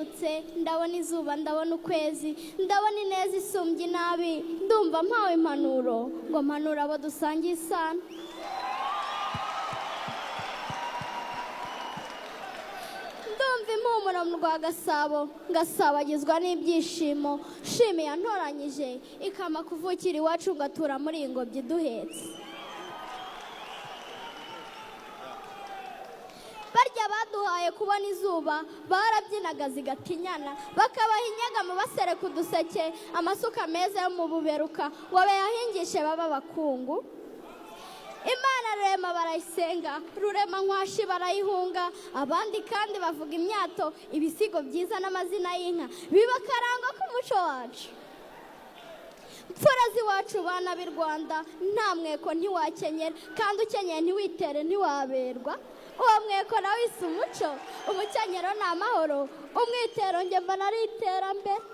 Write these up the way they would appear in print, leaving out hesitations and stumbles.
ndabyutse ndabona izuba ndabona ukwezi ndabona ineza isumbye inabi ndumva mpawe impanuro ngo mpanura abo dusangiye isano ndumva impumuro mu rwa Gasabo ngasabagizwa n'ibyishimo shimi yantoranyije ikama kuvukira iwacu ngatura muri iyi ngobyi iduhetse barya baduhaye kubona izuba barabyinaga zigatinyana bakabaha inyegamo basereka uduseke amasuka meza yo mu buberuka wabe yahingishe baba bakungu Imana rurema barayisenga rurema nkwashi barayihunga abandi kandi bavuga imyato ibisigo byiza n'amazina y'inka bibakaranga k'umuco wacu Mfurazi wacu bana b'i Rwanda nta mweko ntiwakenyera kandi ukenyeye ntiwitere ntiwaberwa uwo mweko nawe isa umuco umukenyero ni amahoro umwitero njye mbona ari iterambere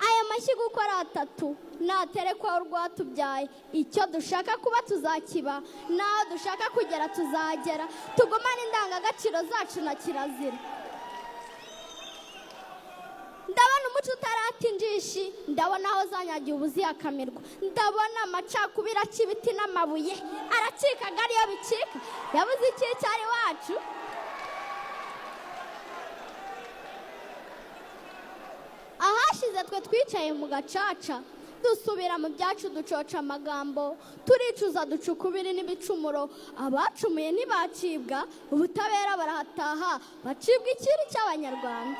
aya mashyi gukora atatu naterekwa urwatubyaye icyo dushaka kuba tuzakiba naho dushaka kugera tuzagera tugumane indangagaciro zacu na kirazira ndabona umuco utarata injishi ndabona aho zanyagiye ubuziyakamirwa ndabona amacakubiri aca ibiti n'amabuye aracika ariyo bicika yabuze icyicaro iwacu ahashize twe twicaye mu gacaca dusubira mu byacu ducoca amagambo turicuza ducukubiri n'ibicumuro abacumuye ntibacibwa ubutabera barahataha bacibwa ikiri cy'abanyarwanda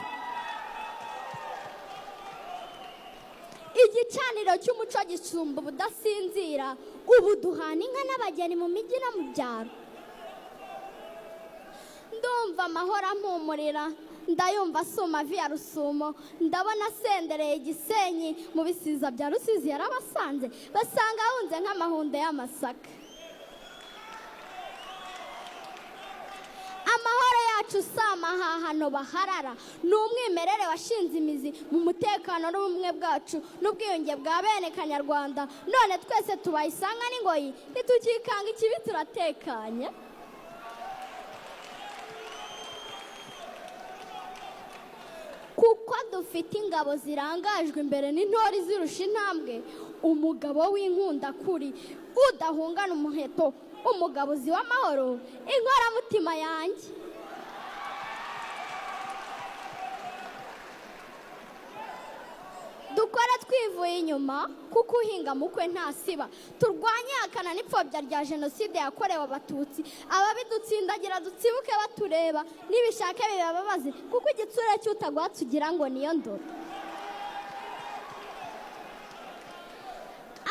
igicaniro cy'umuco gisumba ubudasinzira ubu duhana inka n'abageni mu mijyi no mu byaro ndumva amahoro ampumurira ndayumva asuma via Rusumo ndabona asendereye Gisenyi mu bisiza bya Rusizi yarabasanze basanga ahunze nk'amahundo y'amasaka amahoro yacu si amahahano baharara ni umwimerere washinze imizi mu mutekano n'ubumwe bwacu n'ubwiyunge bwa bene Kanyarwanda none twese tubayisanga n'ingoyi ntitukikanga ikibi turatekanye kuko dufite ingabo zirangajwe imbere n'intore zirusha intambwe umugabo w'inkundakuri udahungana umuheto umugabuzi w'amahoro inkoramutima yanjye dukore twivuye inyuma kuko uhinga mukwe ntasiba turwanye ihakana n'ipfobya rya jenoside yakorewe abatutsi ababidutsindagira dutsibuke batureba nibishake bibababaze kuko igitsure cy'utagwa tugira ngo niyo ndoro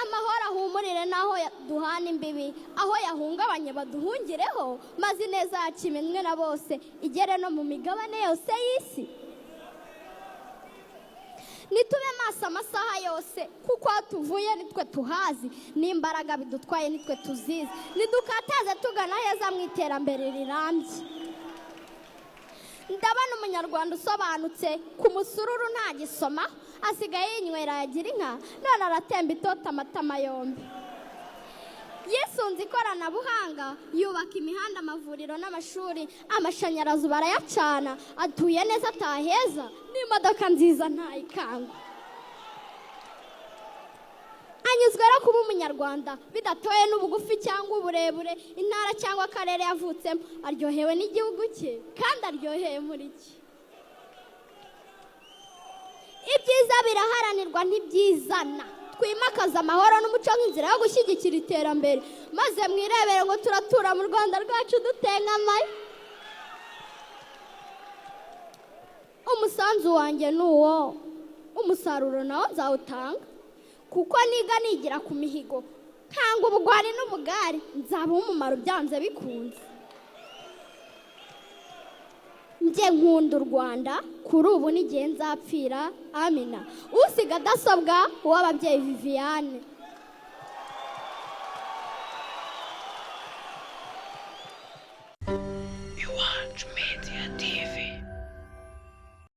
amahoro ahumurire naho duhana imbibi aho yahungabanye baduhungireho maze neza yakimenwe na bose igere no mu migabane yose y'isi nitube maso amasaha yose kuko tuvuye nitwe tuhazi n'imbaraga bidutwaye nitwe tuzizi nidukataze tugana heza mu iterambere rirambye ndabona umunyarwanda usobanutse ku musururu nta gisoma asigaye yinywera yagira inka none aratemba itota amatama yombi yisunze ikoranabuhanga yubaka imihanda amavuriro n'amashuri amashanyarazi barayacana atuye neza ataheza n'imodoka nziza ntayikangwa anyuzwe no kuba umunyarwanda bidatoye n'ubugufi cyangwa uburebure intara cyangwa akarere yavutsemo aryohewe n'igihugu cye kandi aryoheye muri cye ibyiza biraharanirwa ntibyizana twimakaza amahoro n'umuco nk'inzira yo gushyigikira iterambere maze mwirebere ngo turatura mu Rwanda rwacu dutengamaye umusanzu wanjye ni uwo umusaruro nawo nzawutanga kuko niga nigira ku mihigo kanga ubugwari n'ubugari nzaba umumaro byanze bikunze njye nkunda u Rwanda kuri ubu n'igihe nzapfira amina usiga adasobwa uw'ababyeyi Viviane